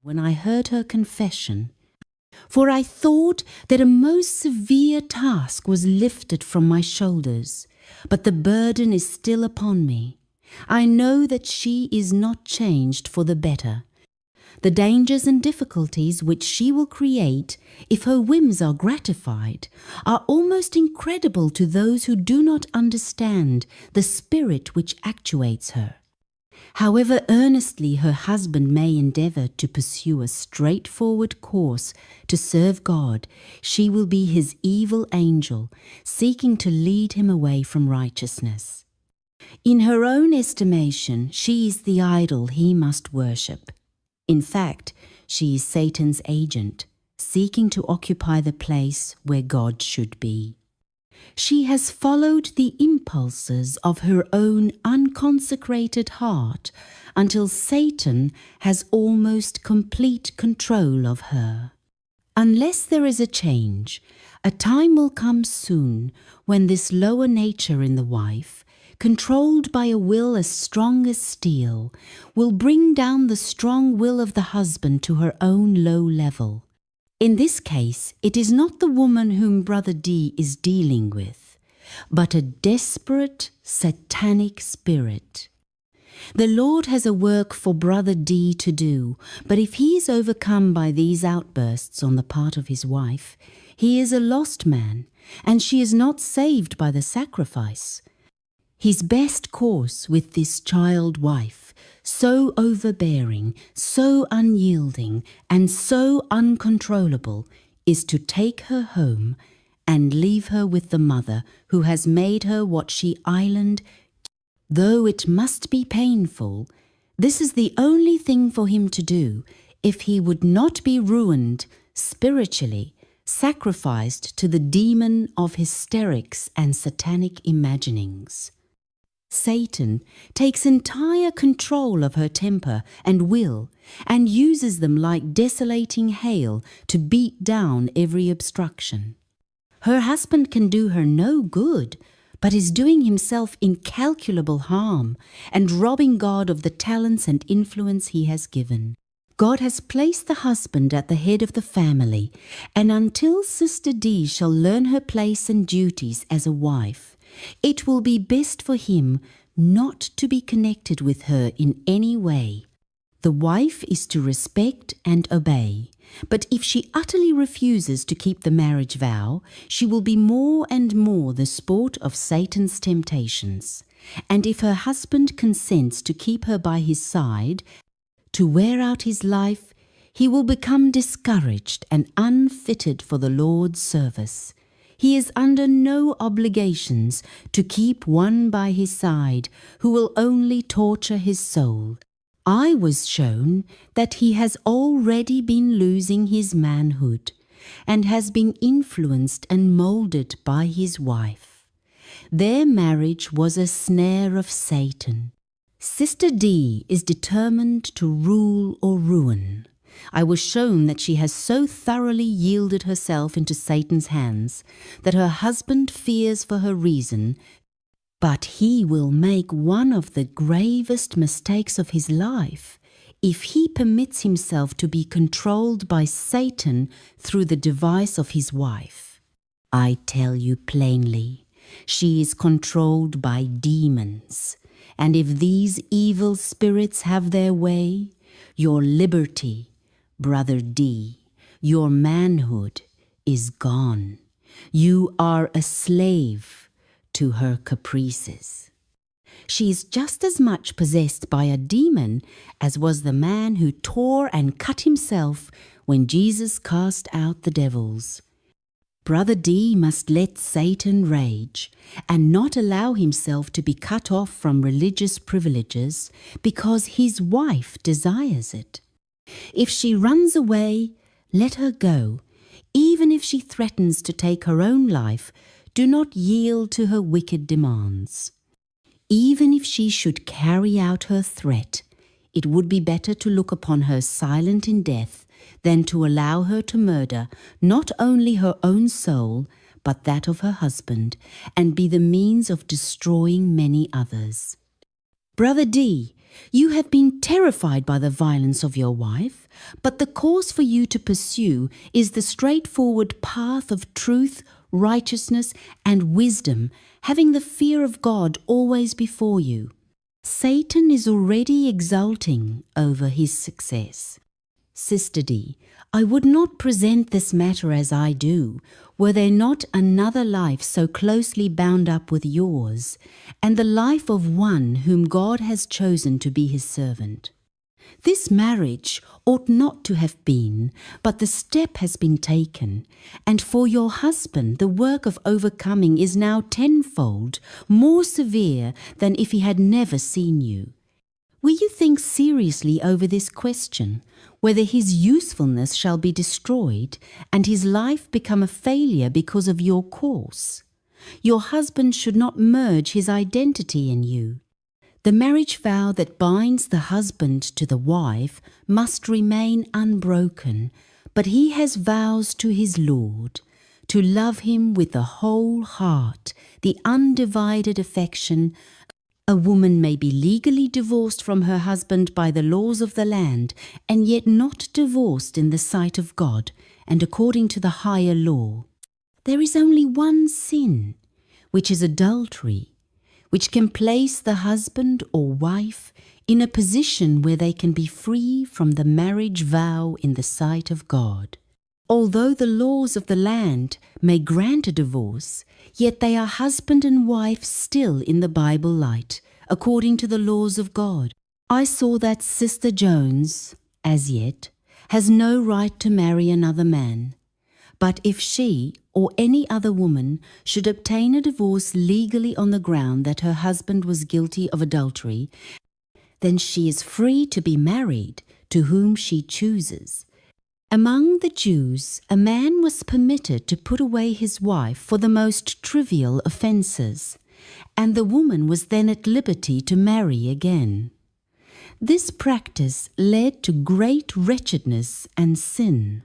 when I heard her confession, for I thought that a most severe task was lifted from my shoulders, but the burden is still upon me. I know that she is not changed for the better. The dangers and difficulties which she will create, if her whims are gratified, are almost incredible to those who do not understand the spirit which actuates her. However earnestly her husband may endeavour to pursue a straightforward course to serve God, she will be his evil angel, seeking to lead him away from righteousness. In her own estimation, she is the idol he must worship. In fact, she is Satan's agent, seeking to occupy the place where God should be. She has followed the impulses of her own unconsecrated heart until Satan has almost complete control of her. Unless there is a change, a time will come soon when this lower nature in the wife, controlled by a will as strong as steel, will bring down the strong will of the husband to her own low level. In this case, it is not the woman whom Brother D is dealing with, but a desperate, satanic spirit. The Lord has a work for Brother D to do, but if he is overcome by these outbursts on the part of his wife, he is a lost man, and she is not saved by the sacrifice. His best course with this child wife, so overbearing, so unyielding, and so uncontrollable, is to take her home and leave her with the mother who has made her what she island. Though it must be painful, this is the only thing for him to do if he would not be ruined spiritually, sacrificed to the demon of hysterics and satanic imaginings. Satan takes entire control of her temper and will and uses them like desolating hail to beat down every obstruction. Her husband can do her no good, but is doing himself incalculable harm and robbing God of the talents and influence he has given. God has placed the husband at the head of the family, and until Sister D shall learn her place and duties as a wife, it will be best for him not to be connected with her in any way. The wife is to respect and obey, but if she utterly refuses to keep the marriage vow, she will be more and more the sport of Satan's temptations. And if her husband consents to keep her by his side, to wear out his life, he will become discouraged and unfitted for the Lord's service. He is under no obligations to keep one by his side who will only torture his soul. I was shown that he has already been losing his manhood and has been influenced and moulded by his wife. Their marriage was a snare of Satan. Sister D is determined to rule or ruin. I was shown that she has so thoroughly yielded herself into Satan's hands that her husband fears for her reason, but he will make one of the gravest mistakes of his life if he permits himself to be controlled by Satan through the device of his wife. I tell you plainly, she is controlled by demons, and if these evil spirits have their way, your liberty, Brother D, your manhood is gone. You are a slave to her caprices. She is just as much possessed by a demon as was the man who tore and cut himself when Jesus cast out the devils. Brother D must let Satan rage and not allow himself to be cut off from religious privileges because his wife desires it. If she runs away, let her go. Even if she threatens to take her own life, do not yield to her wicked demands. Even if she should carry out her threat, it would be better to look upon her silent in death than to allow her to murder not only her own soul, but that of her husband, and be the means of destroying many others. Brother D, You have been terrified by the violence of your wife, but the course for you to pursue is the straightforward path of truth, righteousness, and wisdom, having the fear of God always before you. Satan is already exulting over his success. Sister D, I would not present this matter as I do, were there not another life so closely bound up with yours, and the life of one whom God has chosen to be his servant. This marriage ought not to have been, but the step has been taken, and for your husband the work of overcoming is now tenfold more severe than if he had never seen you. Will you think seriously over this question, whether his usefulness shall be destroyed and his life become a failure because of your course? Your husband should not merge his identity in you. The marriage vow that binds the husband to the wife must remain unbroken, but he has vows to his Lord, to love him with the whole heart, the undivided affection. A woman may be legally divorced from her husband by the laws of the land, and yet not divorced in the sight of God and according to the higher law. There is only one sin, which is adultery, which can place the husband or wife in a position where they can be free from the marriage vow in the sight of God. Although the laws of the land may grant a divorce, yet they are husband and wife still in the Bible light, according to the laws of God. I saw that Sister Jones, as yet, has no right to marry another man. But if she or any other woman should obtain a divorce legally on the ground that her husband was guilty of adultery, then she is free to be married to whom she chooses. Among the Jews, a man was permitted to put away his wife for the most trivial offences, and the woman was then at liberty to marry again. This practice led to great wretchedness and sin.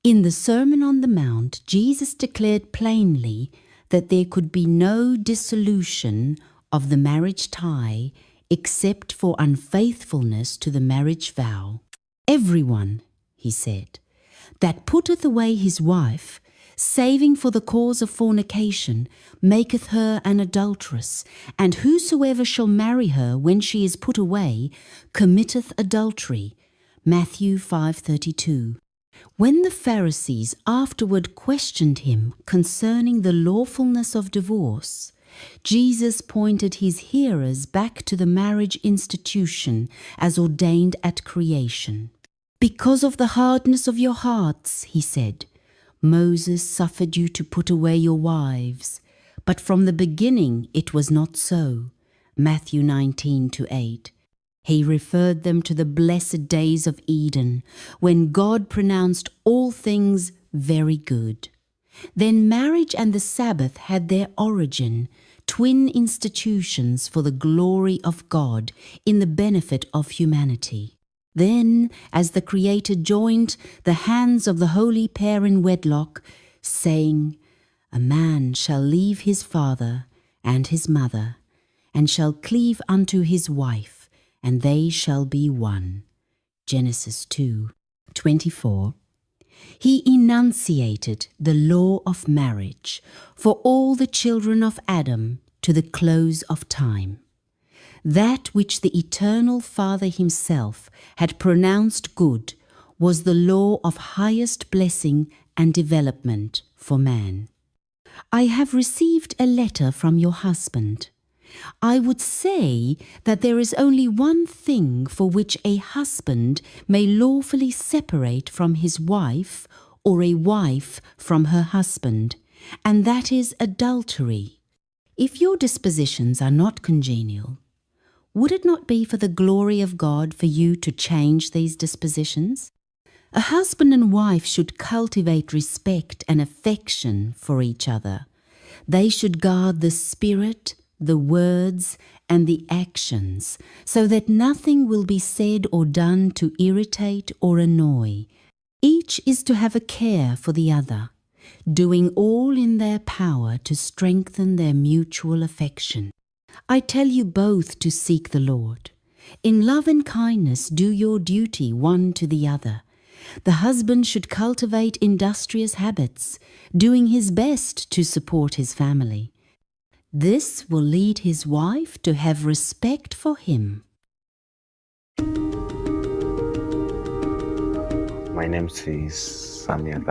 In the Sermon on the Mount, Jesus declared plainly that there could be no dissolution of the marriage tie except for unfaithfulness to the marriage vow. Everyone, he said, that putteth away his wife, saving for the cause of fornication, maketh her an adulteress, and whosoever shall marry her when she is put away, committeth adultery. Matthew 5:32. When the Pharisees afterward questioned him concerning the lawfulness of divorce, Jesus pointed his hearers back to the marriage institution as ordained at creation. Because of the hardness of your hearts, he said, Moses suffered you to put away your wives, but from the beginning it was not so. Matthew 19:8. He referred them to the blessed days of Eden, when God pronounced all things very good. Then marriage and the Sabbath had their origin, twin institutions for the glory of God in the benefit of humanity. Then, as the Creator joined the hands of the holy pair in wedlock, saying, A man shall leave his father and his mother, and shall cleave unto his wife, and they shall be one. Genesis 2:24. He enunciated the law of marriage for all the children of Adam to the close of time. That which the eternal Father himself had pronounced good was the law of highest blessing and development for man. I have received a letter from your husband. I would say that there is only one thing for which a husband may lawfully separate from his wife or a wife from her husband, and that is adultery. If your dispositions are not congenial, would it not be for the glory of God for you to change these dispositions? A husband and wife should cultivate respect and affection for each other. They should guard the spirit, the words, and the actions, so that nothing will be said or done to irritate or annoy. Each is to have a care for the other, doing all in their power to strengthen their mutual affection. I tell you both to seek the Lord. In love and kindness do your duty one to the other. The husband should cultivate industrious habits, doing his best to support his family. This will lead his wife to have respect for him. My name is Samia.